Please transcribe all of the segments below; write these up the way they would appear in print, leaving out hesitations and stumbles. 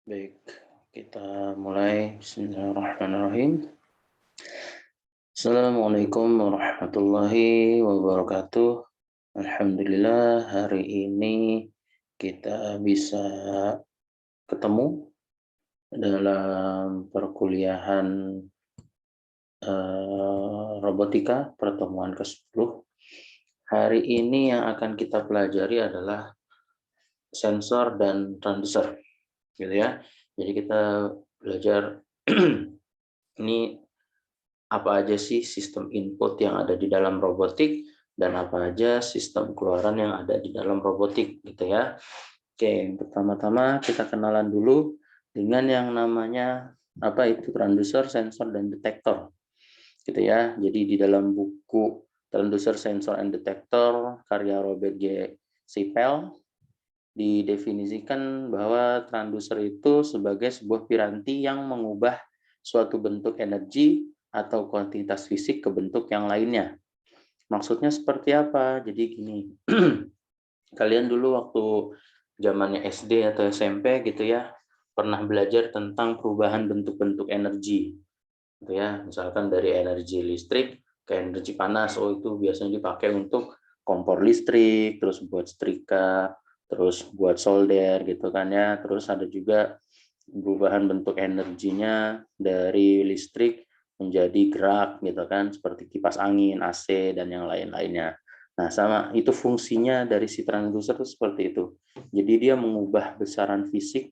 Baik, kita mulai. Bismillahirrahmanirrahim. Assalamualaikum warahmatullahi wabarakatuh. Alhamdulillah, hari ini kita bisa ketemu dalam perkuliahan robotika pertemuan ke-10. Hari ini yang akan kita pelajari adalah sensor dan transducer, gitu ya. Jadi kita belajar ini apa aja sih sistem input yang ada di dalam robotik dan apa aja sistem keluaran yang ada di dalam robotik, gitu ya. Oke, pertama-tama kita kenalan dulu dengan yang namanya apa itu transducer, sensor, dan detektor, gitu ya. Jadi di dalam buku Transducer, Sensor, and Detector karya Robert G. Sipel didefinisikan bahwa transducer itu sebagai sebuah piranti yang mengubah suatu bentuk energi atau kuantitas fisik ke bentuk yang lainnya. Maksudnya seperti apa? Jadi gini, kalian dulu waktu zamannya SD atau SMP gitu ya, pernah belajar tentang perubahan bentuk-bentuk energi, gitu ya. Misalkan dari energi listrik ke energi panas, oh itu biasanya dipakai untuk kompor listrik, terus buat setrika, terus buat solder gitu kan ya. Terus ada juga perubahan bentuk energinya dari listrik menjadi gerak gitu kan, seperti kipas angin, AC, dan yang lain-lainnya. Nah, sama itu fungsinya dari si transducer itu seperti itu. Jadi dia mengubah besaran fisik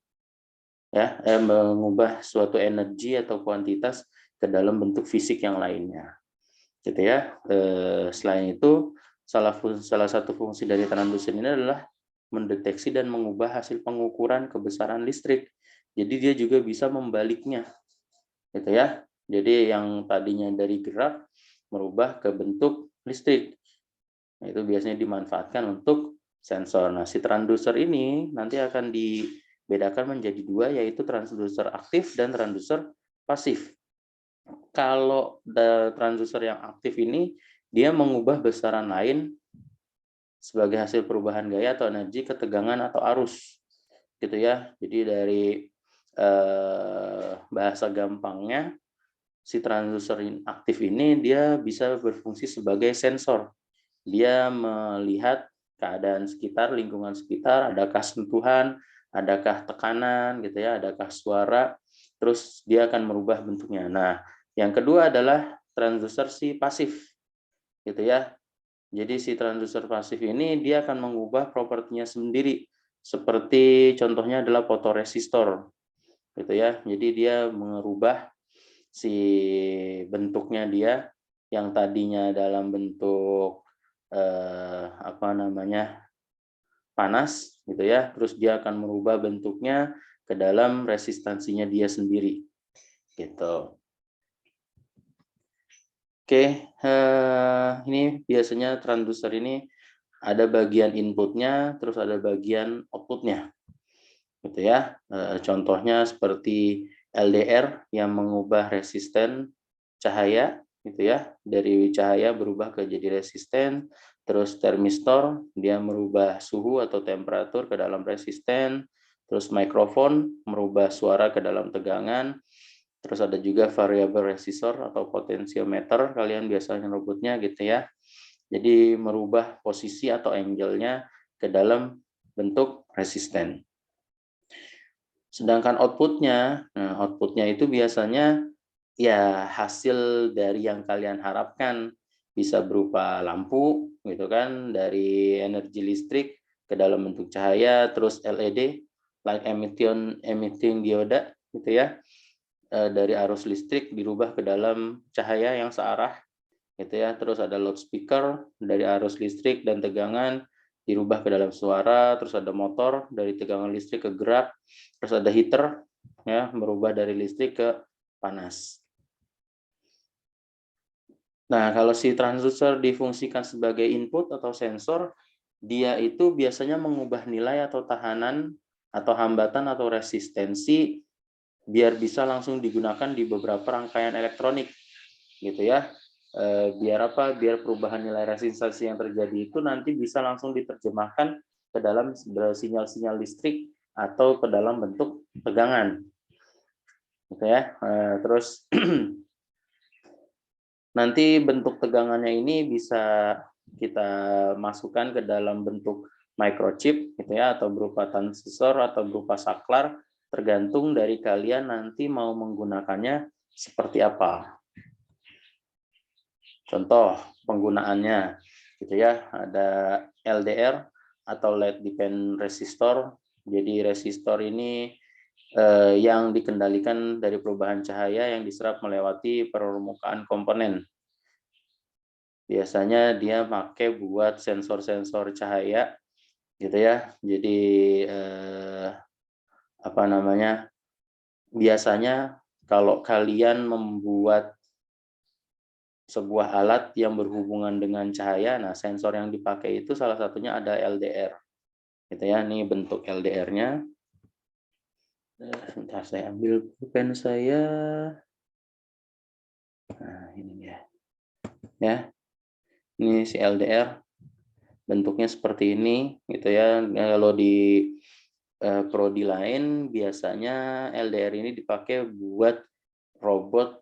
ya, mengubah suatu energi atau kuantitas ke dalam bentuk fisik yang lainnya. Gitu ya. Selain itu, salah satu fungsi dari transducer ini adalah mendeteksi dan mengubah hasil pengukuran kebesaran listrik. Jadi dia juga bisa membaliknya, gitu ya. Jadi yang tadinya dari gerak merubah ke bentuk listrik. Nah, itu biasanya dimanfaatkan untuk sensor. Nah, si transducer ini nanti akan dibedakan menjadi dua, yaitu transducer aktif dan transducer pasif. Kalau transducer yang aktif ini, dia mengubah besaran lain sebagai hasil perubahan gaya atau energi, ketegangan atau arus, gitu ya. Jadi dari bahasa gampangnya, si transducer aktif ini dia bisa berfungsi sebagai sensor. Dia melihat keadaan sekitar, lingkungan sekitar, adakah sentuhan, adakah tekanan, gitu ya, adakah suara, terus dia akan merubah bentuknya. Nah, yang kedua adalah transducer si pasif, gitu ya. Jadi si transducer pasif ini dia akan mengubah propertinya sendiri, seperti contohnya adalah fotoresistor, gitu ya. Jadi dia merubah si bentuknya dia yang tadinya dalam bentuk apa namanya panas, gitu ya, terus dia akan merubah bentuknya ke dalam resistansinya dia sendiri, gitu. Oke, ini biasanya transducer ini ada bagian inputnya, terus ada bagian outputnya, gitu ya. Contohnya seperti LDR yang mengubah resisten cahaya, gitu ya, dari cahaya berubah ke jadi resisten. Terus termistor dia merubah suhu atau temperatur ke dalam resisten. Terus mikrofon merubah suara ke dalam tegangan. Terus ada juga variable resistor atau potensiometer, kalian biasanya nyebutnya gitu ya. Jadi merubah posisi atau angle-nya ke dalam bentuk resisten. Sedangkan outputnya, nah outputnya itu biasanya ya hasil dari yang kalian harapkan, bisa berupa lampu gitu kan, dari energi listrik ke dalam bentuk cahaya, terus LED, light emitting dioda gitu ya, dari arus listrik dirubah ke dalam cahaya yang searah gitu ya. Terus ada loudspeaker dari arus listrik dan tegangan dirubah ke dalam suara. Terus ada motor dari tegangan listrik ke gerak. Terus ada heater ya, merubah dari listrik ke panas. Nah, kalau si transducer difungsikan sebagai input atau sensor, dia itu biasanya mengubah nilai atau tahanan atau hambatan atau resistensi biar bisa langsung digunakan di beberapa rangkaian elektronik, gitu ya. Biar apa? Biar perubahan nilai resistansi yang terjadi itu nanti bisa langsung diterjemahkan ke dalam sinyal-sinyal listrik atau ke dalam bentuk tegangan, gitu ya. Terus nanti bentuk tegangannya ini bisa kita masukkan ke dalam bentuk microchip, gitu ya, atau berupa transistor atau berupa saklar, tergantung dari kalian nanti mau menggunakannya seperti apa. Contoh penggunaannya, gitu ya, ada LDR atau Light Dependent Resistor. Jadi resistor ini yang dikendalikan dari perubahan cahaya yang diserap melewati permukaan komponen. Biasanya dia pakai buat sensor-sensor cahaya, gitu ya. Jadi apa namanya? Biasanya kalau kalian membuat sebuah alat yang berhubungan dengan cahaya, nah sensor yang dipakai itu salah satunya ada LDR, gitu ya. Ini bentuk LDR-nya. Sebentar saya ambil pulpen saya. Nah, ini dia. Ya, ini si LDR. Bentuknya seperti ini, gitu ya. Kalau di prodi lain biasanya LDR ini dipakai buat robot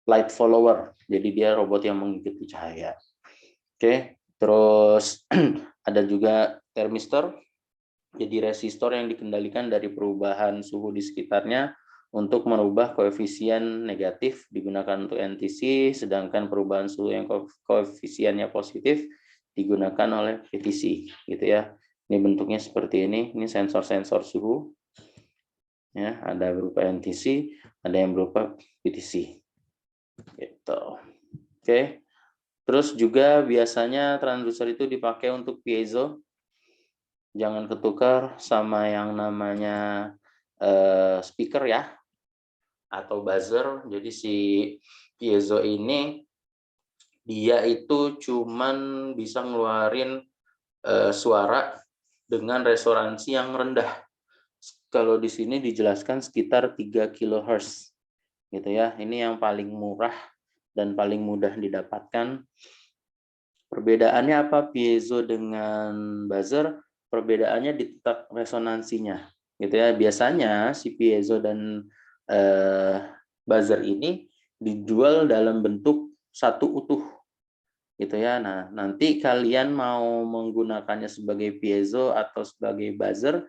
light follower. Jadi dia robot yang mengikuti cahaya. Oke, terus ada juga termistor. Jadi resistor yang dikendalikan dari perubahan suhu di sekitarnya untuk merubah koefisien negatif digunakan untuk NTC, sedangkan perubahan suhu yang koefisiennya positif digunakan oleh PTC, gitu ya. Ini bentuknya seperti ini sensor-sensor suhu. Ya, ada berupa NTC, ada yang berupa PTC. Gitu. Oke. Terus juga biasanya transducer itu dipakai untuk piezo. Jangan ketukar sama yang namanya speaker ya, atau buzzer. Jadi si piezo ini dia itu cuman bisa ngeluarin suara dengan resonansi yang rendah. Kalau di sini dijelaskan sekitar 3 kHz, gitu ya. Ini yang paling murah dan paling mudah didapatkan. Perbedaannya apa piezo dengan buzzer? Perbedaannya di tetap resonansinya, gitu ya. Biasanya si piezo dan buzzer ini dijual dalam bentuk satu utuh, gitu ya. Nah, nanti kalian mau menggunakannya sebagai piezo atau sebagai buzzer,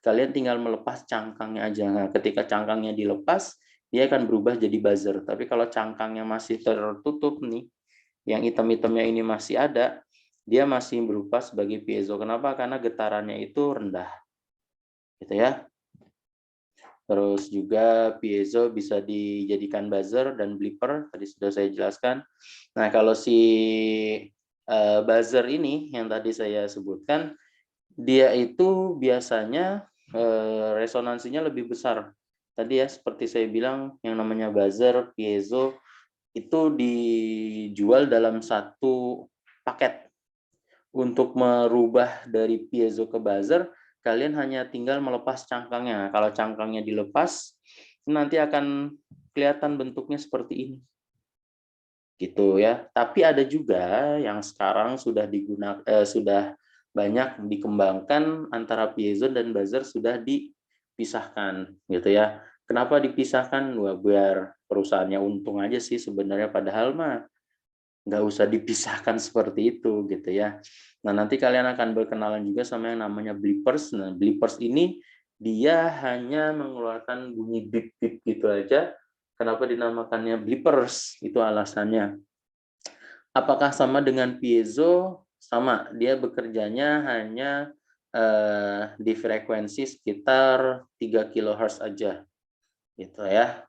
kalian tinggal melepas cangkangnya aja. Nah, ketika cangkangnya dilepas, dia akan berubah jadi buzzer. Tapi kalau cangkangnya masih tertutup nih, yang hitam-hitamnya ini masih ada, dia masih berupa sebagai piezo. Kenapa? Karena getarannya itu rendah, gitu ya. Terus juga piezo bisa dijadikan buzzer dan blipper, tadi sudah saya jelaskan. Nah, kalau si buzzer ini yang tadi saya sebutkan, dia itu biasanya resonansinya lebih besar. Tadi ya, seperti saya bilang, yang namanya buzzer, piezo, itu dijual dalam satu paket. Untuk merubah dari piezo ke buzzer, kalian hanya tinggal melepas cangkangnya. Kalau cangkangnya dilepas, nanti akan kelihatan bentuknya seperti ini. Gitu ya. Tapi ada juga yang sekarang sudah sudah banyak dikembangkan antara piezo dan buzzer sudah dipisahkan, gitu ya. Kenapa dipisahkan? Wah, biar perusahaannya untung aja sih sebenarnya, padahal mah nggak usah dipisahkan seperti itu, gitu ya. Nah, nanti kalian akan berkenalan juga sama yang namanya blippers. Nah, blippers ini dia hanya mengeluarkan bunyi bip-bip gitu aja. Kenapa dinamakannya blippers? Itu alasannya. Apakah sama dengan piezo? Sama, dia bekerjanya hanya di frekuensi sekitar 3 kHz aja, gitu ya.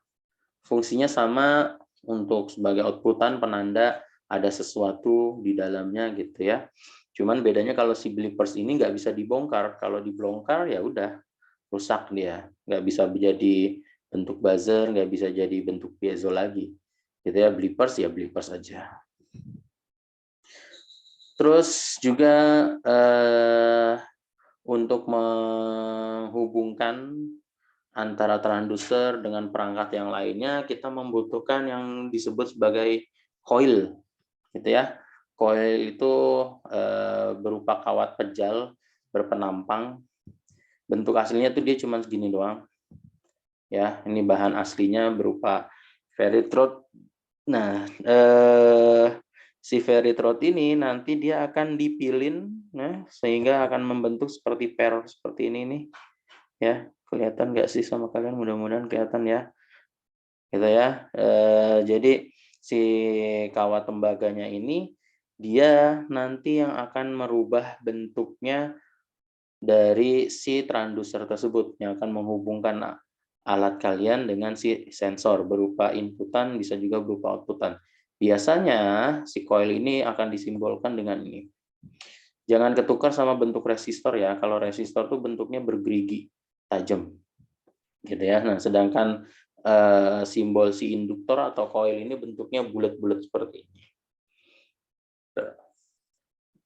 Fungsinya sama, untuk sebagai outputan penanda ada sesuatu di dalamnya, gitu ya. Cuman bedanya kalau si blippers ini nggak bisa dibongkar. Kalau dibongkar ya udah rusak dia, nggak bisa menjadi bentuk buzzer, nggak bisa jadi bentuk piezo lagi, gitu ya. Blippers ya blippers aja. Terus juga untuk menghubungkan antara transducer dengan perangkat yang lainnya, kita membutuhkan yang disebut sebagai coil, gitu ya. Coil itu berupa kawat pejal berpenampang, Bentuk aslinya tuh dia cuma segini doang. Ya, ini bahan aslinya berupa ferritrot. Nah, si ferritrot ini nanti dia akan dipilin, nah, sehingga akan membentuk seperti peron seperti ini nih. Ya, kelihatan nggak sih sama kalian? Mudah-mudahan kelihatan ya. Gitu ya. Jadi si kawat tembaganya ini dia nanti yang akan merubah bentuknya dari si transducer tersebut yang akan menghubungkan alat kalian dengan si sensor berupa inputan bisa juga berupa outputan. Biasanya si coil ini akan disimbolkan dengan ini. Jangan ketukar sama bentuk resistor ya. Kalau resistor tuh bentuknya bergerigi, tajam. Gitu ya. Nah, sedangkan simbol si induktor atau coil ini bentuknya bulat-bulat seperti ini.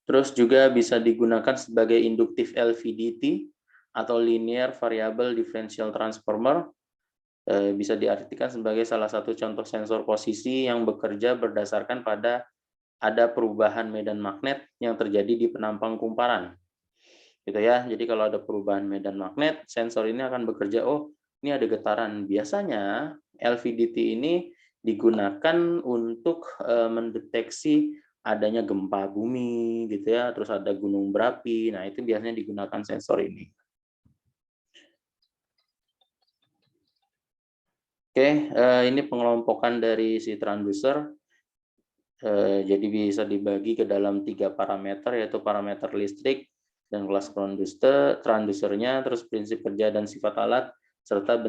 Terus juga bisa digunakan sebagai induktif LVDT atau linear variable differential transformer. Bisa diartikan sebagai salah satu contoh sensor posisi yang bekerja berdasarkan pada ada perubahan medan magnet yang terjadi di penampang kumparan. Gitu ya. Jadi kalau ada perubahan medan magnet, sensor ini akan bekerja, oh, ini ada getaran. Biasanya LVDT ini digunakan untuk mendeteksi adanya gempa bumi gitu ya, terus ada gunung berapi. Nah, itu biasanya digunakan sensor ini. Oke, ini pengelompokan dari si transducer. Jadi bisa dibagi ke dalam 3 parameter, yaitu parameter listrik dan kelas transducernya, terus prinsip kerja dan sifat alat, serta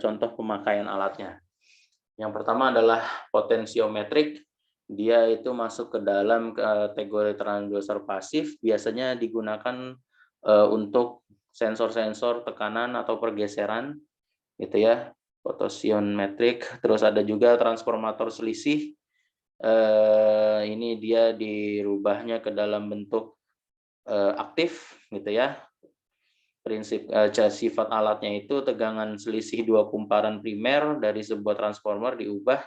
contoh pemakaian alatnya. Yang pertama adalah potensiometrik. Dia itu masuk ke dalam kategori transducer pasif, biasanya digunakan untuk sensor-sensor tekanan atau pergeseran, gitu ya. Potensiometrik. Terus ada juga transformator selisih. Ini dia dirubahnya ke dalam bentuk aktif, gitu ya. Prinsip sifat alatnya itu tegangan selisih dua kumparan primer dari sebuah transformer diubah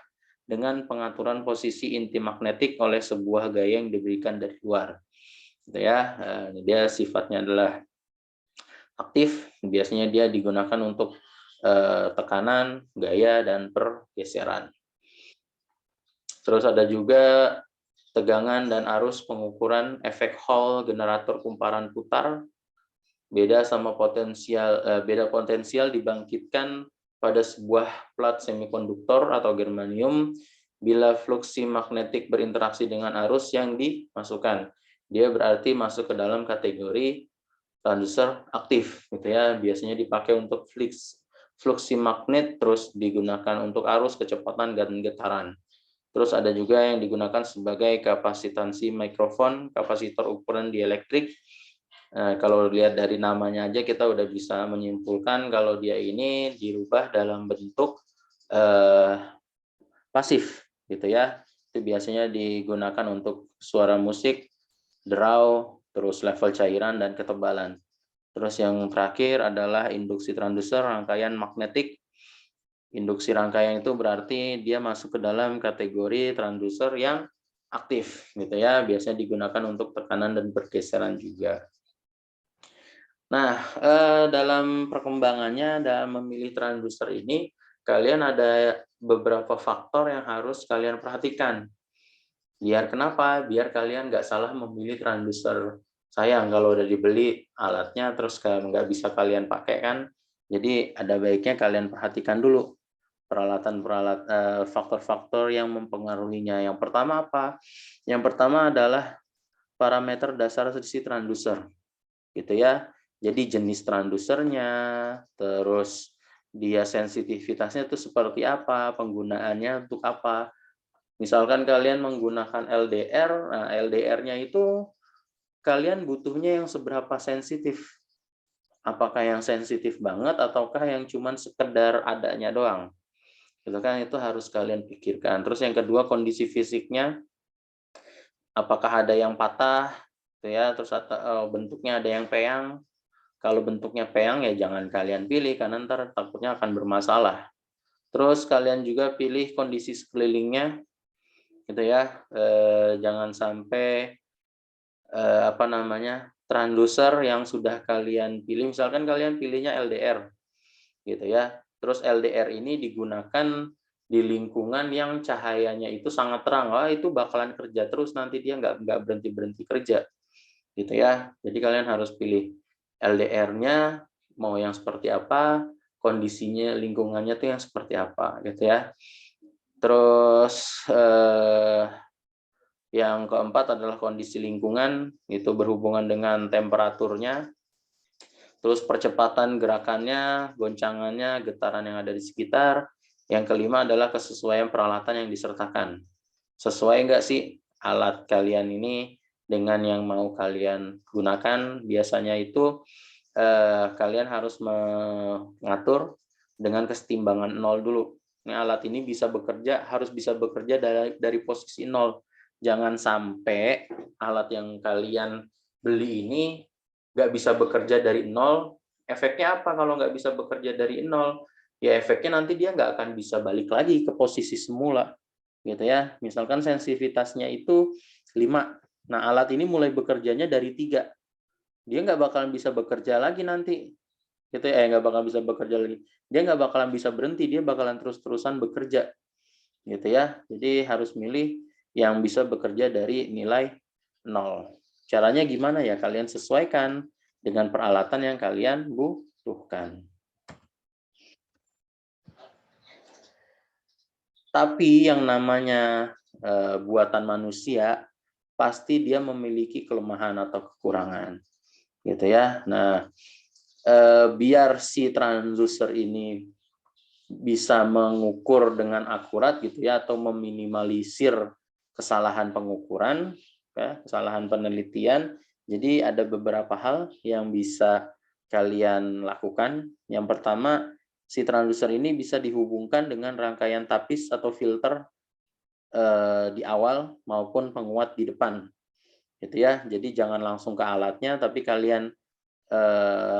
dengan pengaturan posisi inti magnetik oleh sebuah gaya yang diberikan dari luar. Gitu ya. Dia sifatnya adalah aktif, biasanya dia digunakan untuk tekanan, gaya, dan pergeseran. Terus ada juga tegangan dan arus pengukuran efek Hall generator kumparan putar. Beda potensial dibangkitkan pada sebuah plat semikonduktor atau germanium bila fluksi magnetik berinteraksi dengan arus yang dimasukkan. Dia berarti masuk ke dalam kategori transducer aktif, gitu ya. Biasanya dipakai untuk fluksi magnet, terus digunakan untuk arus, kecepatan, dan getaran. Terus ada juga yang digunakan sebagai kapasitansi mikrofon, kapasitor ukuran dielektrik. Kalau lihat dari namanya aja kita udah bisa menyimpulkan kalau dia ini dirubah dalam bentuk pasif, gitu ya. Itu biasanya digunakan untuk suara musik, draw, terus level cairan dan ketebalan. Terus yang terakhir adalah induksi transducer rangkaian magnetik. Induksi rangkaian itu berarti dia masuk ke dalam kategori transducer yang aktif, gitu ya. Biasanya digunakan untuk tekanan dan pergeseran juga. Nah, dalam perkembangannya dalam memilih transducer ini, kalian ada beberapa faktor yang harus kalian perhatikan. Biar kenapa? Biar kalian nggak salah memilih transducer. Sayang kalau udah dibeli alatnya terus nggak bisa kalian pakai kan. Jadi ada baiknya kalian perhatikan dulu faktor-faktor yang mempengaruhinya. Yang pertama apa? Yang pertama adalah parameter dasar si transducer, gitu ya. Jadi jenis transducernya, terus dia sensitivitasnya itu seperti apa, penggunaannya untuk apa. Misalkan kalian menggunakan LDR, nah LDR-nya itu kalian butuhnya yang seberapa sensitif. Apakah yang sensitif banget ataukah yang cuman sekedar adanya doang. Itu kan itu harus kalian pikirkan. Terus yang kedua kondisi fisiknya, apakah ada yang patah, gitu ya, terus bentuknya ada yang peyang. Kalau bentuknya peyang ya jangan kalian pilih karena ntar takutnya akan bermasalah. Terus kalian juga pilih kondisi sekelilingnya, gitu ya. Jangan sampai apa namanya transducer yang sudah kalian pilih, misalkan kalian pilihnya LDR, gitu ya. Terus LDR ini digunakan di lingkungan yang cahayanya itu sangat terang, itu bakalan kerja terus nanti dia nggak berhenti kerja, gitu ya. Jadi kalian harus pilih LDR-nya mau yang seperti apa, kondisinya lingkungannya tuh yang seperti apa, gitu ya. Terus yang keempat adalah kondisi lingkungan, itu berhubungan dengan temperaturnya, terus percepatan gerakannya, goncangannya, getaran yang ada di sekitar. Yang kelima adalah kesesuaian peralatan yang disertakan. Sesuai nggak sih alat kalian ini dengan yang mau kalian gunakan? Biasanya itu kalian harus mengatur dengan kesetimbangan nol dulu. Ini alat ini harus bisa bekerja dari posisi nol. Jangan sampai alat yang kalian beli ini nggak bisa bekerja dari nol. Efeknya apa kalau nggak bisa bekerja dari nol? Ya efeknya nanti dia nggak akan bisa balik lagi ke posisi semula, gitu ya. Misalkan sensitivitasnya itu 5. Nah, alat ini mulai bekerjanya dari 3. Dia nggak bakalan bisa bekerja lagi nanti. Gitu ya, nggak bakalan bisa bekerja lagi. Dia nggak bakalan bisa berhenti, dia bakalan terus-terusan bekerja. Gitu ya. Jadi harus milih yang bisa bekerja dari nilai 0. Caranya gimana ya? Kalian sesuaikan dengan peralatan yang kalian butuhkan. Tapi yang namanya buatan manusia pasti dia memiliki kelemahan atau kekurangan, gitu ya. Nah, biar si transducer ini bisa mengukur dengan akurat, gitu ya, atau meminimalisir kesalahan pengukuran, ya, kesalahan penelitian. Jadi ada beberapa hal yang bisa kalian lakukan. Yang pertama, si transducer ini bisa dihubungkan dengan rangkaian tapis atau filter di awal maupun penguat di depan, gitu ya. Jadi jangan langsung ke alatnya, tapi kalian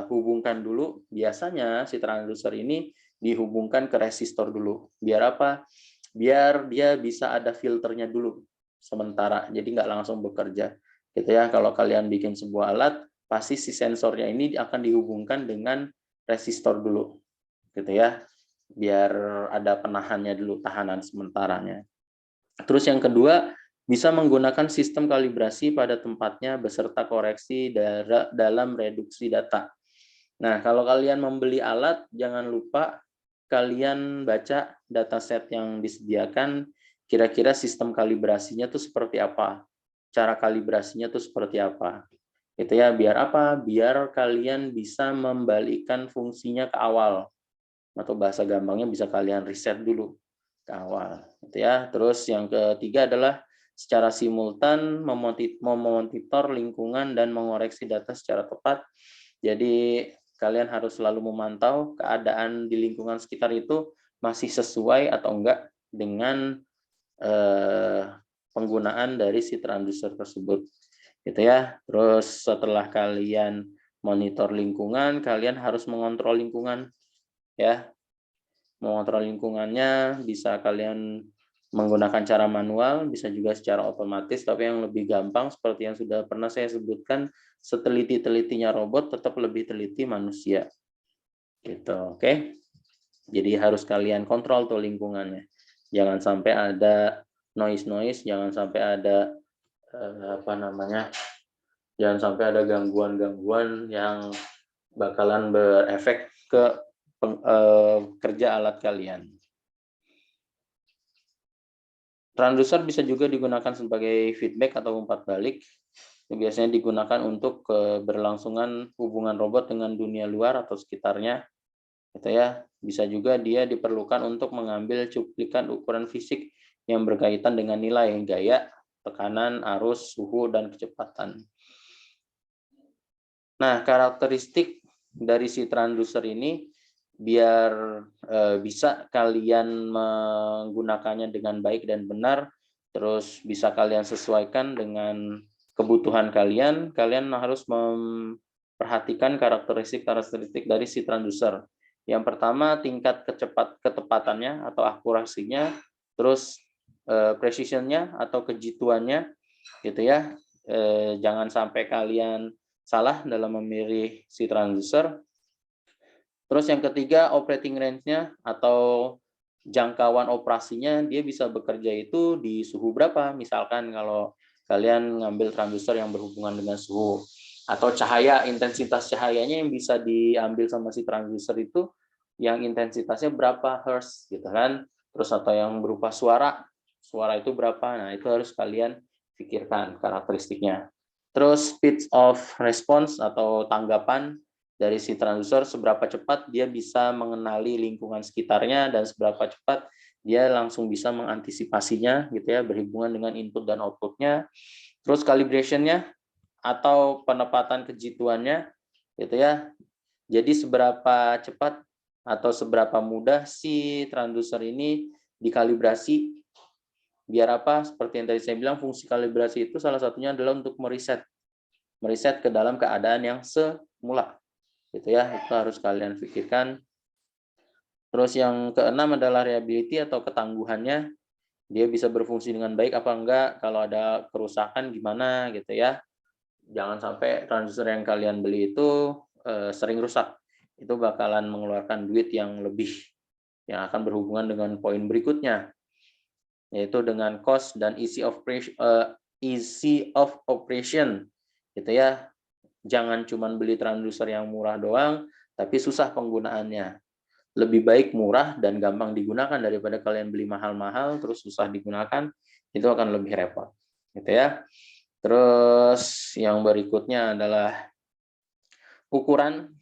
hubungkan dulu. Biasanya si transducer ini dihubungkan ke resistor dulu. Biar apa? Biar dia bisa ada filternya dulu sementara. Jadi nggak langsung bekerja, gitu ya. Kalau kalian bikin sebuah alat, pasti si sensornya ini akan dihubungkan dengan resistor dulu, gitu ya. Biar ada penahannya dulu, tahanan sementaranya. Terus yang kedua, bisa menggunakan sistem kalibrasi pada tempatnya beserta koreksi dalam reduksi data. Nah, kalau kalian membeli alat, jangan lupa kalian baca dataset yang disediakan, kira-kira sistem kalibrasinya tuh seperti apa, cara kalibrasinya tuh seperti apa. Itu ya, biar apa? Biar kalian bisa membalikkan fungsinya ke awal, atau bahasa gampangnya bisa kalian riset dulu ke awal, gitu ya. Terus yang ketiga adalah secara simultan memonitor lingkungan dan mengoreksi data secara tepat. Jadi kalian harus selalu memantau keadaan di lingkungan sekitar itu masih sesuai atau enggak dengan penggunaan dari si transducer tersebut, gitu ya. Terus setelah kalian monitor lingkungan, kalian harus mengontrol lingkungan, ya. Mengontrol lingkungannya bisa kalian menggunakan cara manual, bisa juga secara otomatis, tapi yang lebih gampang seperti yang sudah pernah saya sebutkan, seteliti-telitinya robot tetap lebih teliti manusia. Gitu, oke? Jadi harus kalian kontrol tuh lingkungannya. Jangan sampai ada noise, jangan sampai ada jangan sampai ada gangguan-gangguan yang bakalan berefek ke kerja alat kalian. Transducer bisa juga digunakan sebagai feedback atau umpat balik. Yang biasanya digunakan untuk keberlangsungan hubungan robot dengan dunia luar atau sekitarnya. Gitu ya. Bisa juga dia diperlukan untuk mengambil cuplikan ukuran fisik yang berkaitan dengan nilai gaya, tekanan, arus, suhu, dan kecepatan. Nah, karakteristik dari si transducer ini biar bisa kalian menggunakannya dengan baik dan benar, terus bisa kalian sesuaikan dengan kebutuhan kalian, kalian harus memperhatikan karakteristik dari si transducer. Yang pertama, tingkat ketepatannya atau akurasinya, terus precisionnya atau kejituannya, gitu ya. Jangan sampai kalian salah dalam memilih si transducer. Terus yang ketiga, operating range-nya atau jangkauan operasinya, dia bisa bekerja itu di suhu berapa. Misalkan kalau kalian ngambil transducer yang berhubungan dengan suhu, atau cahaya, intensitas cahayanya yang bisa diambil sama si transducer itu yang intensitasnya berapa hertz gitu kan. Terus atau yang berupa suara, suara itu berapa. Nah, itu harus kalian pikirkan karakteristiknya. Terus speed of response atau tanggapan dari si transducer, seberapa cepat dia bisa mengenali lingkungan sekitarnya dan seberapa cepat dia langsung bisa mengantisipasinya gitu ya, berhubungan dengan input dan outputnya. Terus calibration-nya atau penempatan kejituannya gitu ya. Jadi seberapa cepat atau seberapa mudah si transducer ini dikalibrasi, biar apa? Seperti yang tadi saya bilang, fungsi kalibrasi itu salah satunya adalah untuk meriset ke dalam keadaan yang semula gitu ya. Itu harus kalian pikirkan. Terus yang keenam adalah reliability atau ketangguhannya, dia bisa berfungsi dengan baik apa enggak, kalau ada kerusakan gimana gitu ya. Jangan sampai transducer yang kalian beli itu sering rusak, itu bakalan mengeluarkan duit yang lebih, yang akan berhubungan dengan poin berikutnya, yaitu dengan cost dan easy of operation gitu ya. Jangan cuma beli transducer yang murah doang tapi susah penggunaannya. Lebih baik murah dan gampang digunakan daripada kalian beli mahal-mahal terus susah digunakan, itu akan lebih repot gitu ya. Terus yang berikutnya adalah ukuran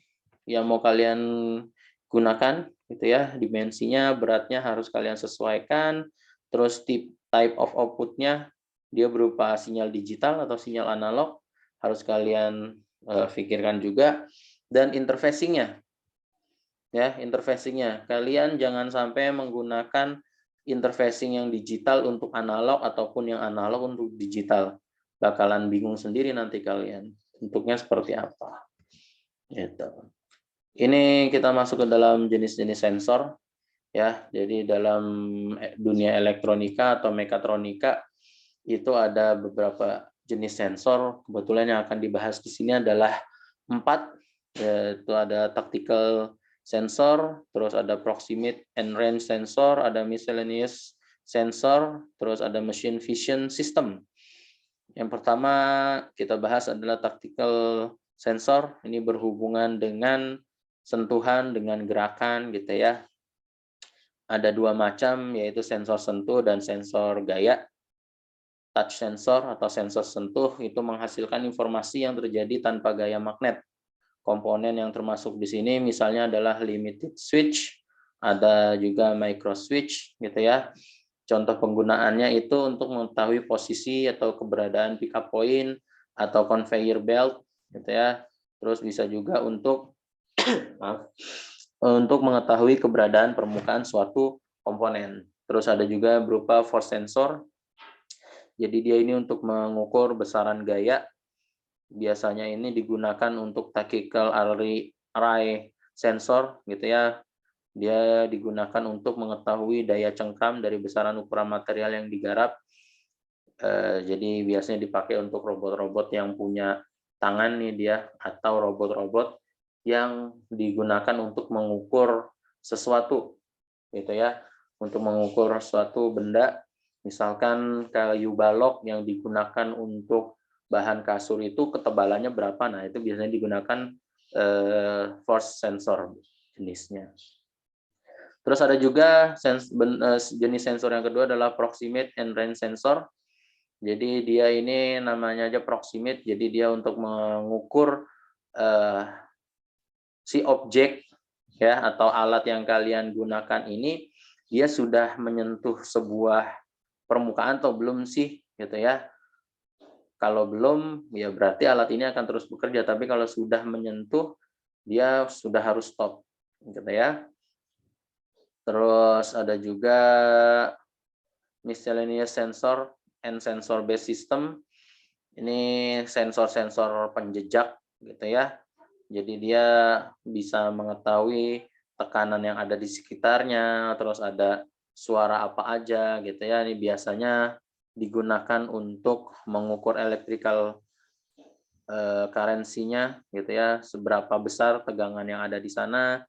yang mau kalian gunakan gitu ya, dimensinya, beratnya harus kalian sesuaikan. Terus type of output-nya, dia berupa sinyal digital atau sinyal analog, harus kalian pikirkan juga. Dan interfacing-nya, ya, interfacing-nya. Kalian jangan sampai menggunakan interfacing yang digital untuk analog ataupun yang analog untuk digital. Bakalan bingung sendiri nanti kalian. Bentuknya seperti apa. Gitu. Ini kita masuk ke dalam jenis-jenis sensor ya. Jadi dalam dunia elektronika atau mekatronika itu ada beberapa jenis sensor. Kebetulan yang akan dibahas di sini adalah 4, yaitu ada tactical sensor, terus ada proximate and range sensor, ada miscellaneous sensor, terus ada machine vision system. Yang pertama kita bahas adalah tactical sensor. Ini berhubungan dengan sentuhan, dengan gerakan gitu ya. Ada 2 macam, yaitu sensor sentuh dan sensor gaya. Touch sensor atau sensor sentuh itu menghasilkan informasi yang terjadi tanpa gaya magnet. Komponen yang termasuk di sini misalnya adalah limited switch, ada juga micro switch gitu ya. Contoh penggunaannya itu untuk mengetahui posisi atau keberadaan pickup point atau conveyor belt gitu ya. Terus bisa juga untuk untuk mengetahui keberadaan permukaan suatu komponen. Terus ada juga berupa force sensor. Jadi dia ini untuk mengukur besaran gaya. Biasanya ini digunakan untuk tactical array sensor gitu ya. Dia digunakan untuk mengetahui daya cengkram dari besaran ukuran material yang digarap. Jadi biasanya dipakai untuk robot-robot yang punya tangan nih dia, atau robot-robot yang digunakan untuk mengukur sesuatu gitu ya, untuk mengukur suatu benda. Misalkan kayu balok yang digunakan untuk bahan kasur itu ketebalannya berapa, nah itu biasanya digunakan force sensor jenisnya. Terus ada juga jenis sensor yang kedua adalah proximate and range sensor. Jadi dia ini namanya aja proximate, jadi dia untuk mengukur si objek ya atau alat yang kalian gunakan ini dia sudah menyentuh sebuah permukaan atau belum sih gitu ya. Kalau belum ya berarti alat ini akan terus bekerja, tapi kalau sudah menyentuh dia sudah harus stop gitu ya. Terus ada juga miscellaneous sensor and sensor based system. Ini sensor-sensor penjejak gitu ya. Jadi dia bisa mengetahui tekanan yang ada di sekitarnya, terus ada suara apa aja gitu ya. Ini biasanya digunakan untuk mengukur electrical currency-nya gitu ya, seberapa besar tegangan yang ada di sana,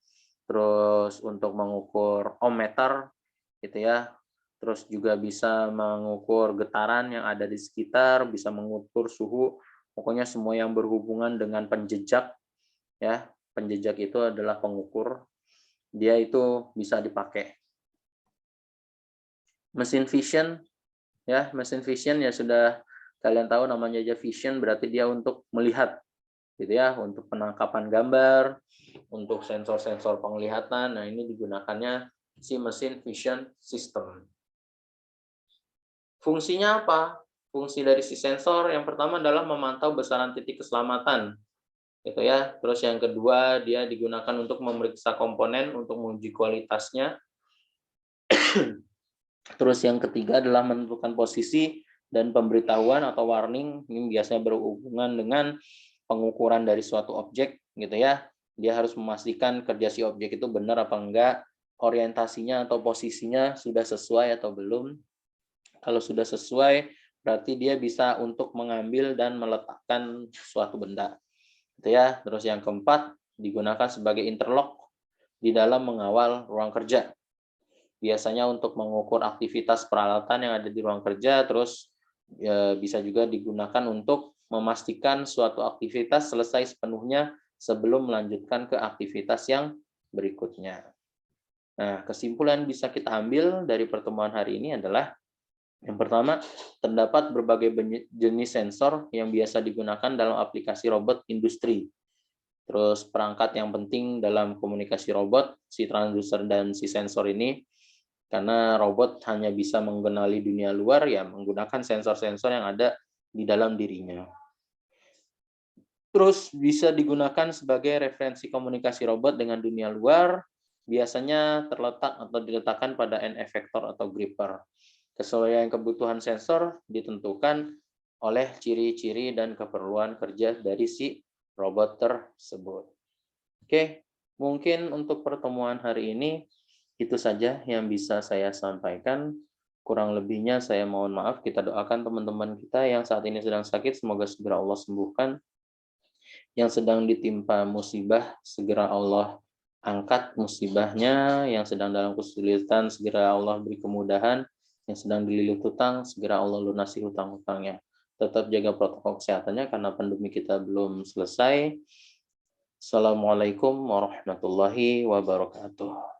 terus untuk mengukur ohmmeter gitu ya, terus juga bisa mengukur getaran yang ada di sekitar, bisa mengukur suhu, pokoknya semua yang berhubungan dengan penjejak ya. Penjejak itu adalah pengukur, dia itu bisa dipakai. Mesin vision ya, mesin vision ya sudah kalian tahu namanya aja vision, berarti dia untuk melihat gitu ya, untuk penangkapan gambar, untuk sensor-sensor penglihatan. Nah, ini digunakannya si mesin vision system. Fungsinya apa? Fungsi dari si sensor yang pertama adalah memantau besaran titik keselamatan gitu ya. Terus yang kedua, dia digunakan untuk memeriksa komponen untuk menguji kualitasnya. Terus yang ketiga adalah menentukan posisi dan pemberitahuan atau warning. Ini biasanya berhubungan dengan pengukuran dari suatu objek gitu ya. Dia harus memastikan kerja si objek itu benar apa enggak, orientasinya atau posisinya sudah sesuai atau belum. Kalau sudah sesuai, berarti dia bisa untuk mengambil dan meletakkan suatu benda. Gitu ya. Terus yang keempat, digunakan sebagai interlock di dalam mengawal ruang kerja. Biasanya untuk mengukur aktivitas peralatan yang ada di ruang kerja, terus bisa juga digunakan untuk memastikan suatu aktivitas selesai sepenuhnya sebelum melanjutkan ke aktivitas yang berikutnya. Nah, kesimpulan bisa kita ambil dari pertemuan hari ini adalah yang pertama, terdapat berbagai jenis sensor yang biasa digunakan dalam aplikasi robot industri. Terus perangkat yang penting dalam komunikasi robot, si transducer dan si sensor ini, karena robot hanya bisa mengenali dunia luar ya menggunakan sensor-sensor yang ada di dalam dirinya. Terus bisa digunakan sebagai referensi komunikasi robot dengan dunia luar, biasanya terletak atau diletakkan pada end effector atau gripper. Kesesuaian kebutuhan sensor ditentukan oleh ciri-ciri dan keperluan kerja dari si robot tersebut. Oke, mungkin untuk pertemuan hari ini itu saja yang bisa saya sampaikan. Kurang lebihnya saya mohon maaf. Kita doakan teman-teman kita yang saat ini sedang sakit, semoga segera Allah sembuhkan. Yang sedang ditimpa musibah, segera Allah angkat musibahnya. Yang sedang dalam kesulitan, segera Allah beri kemudahan. Yang sedang dililit hutang, segera Allah lunasi hutang-hutangnya. Tetap jaga protokol kesehatannya karena pandemi kita belum selesai. Assalamualaikum warahmatullahi wabarakatuh.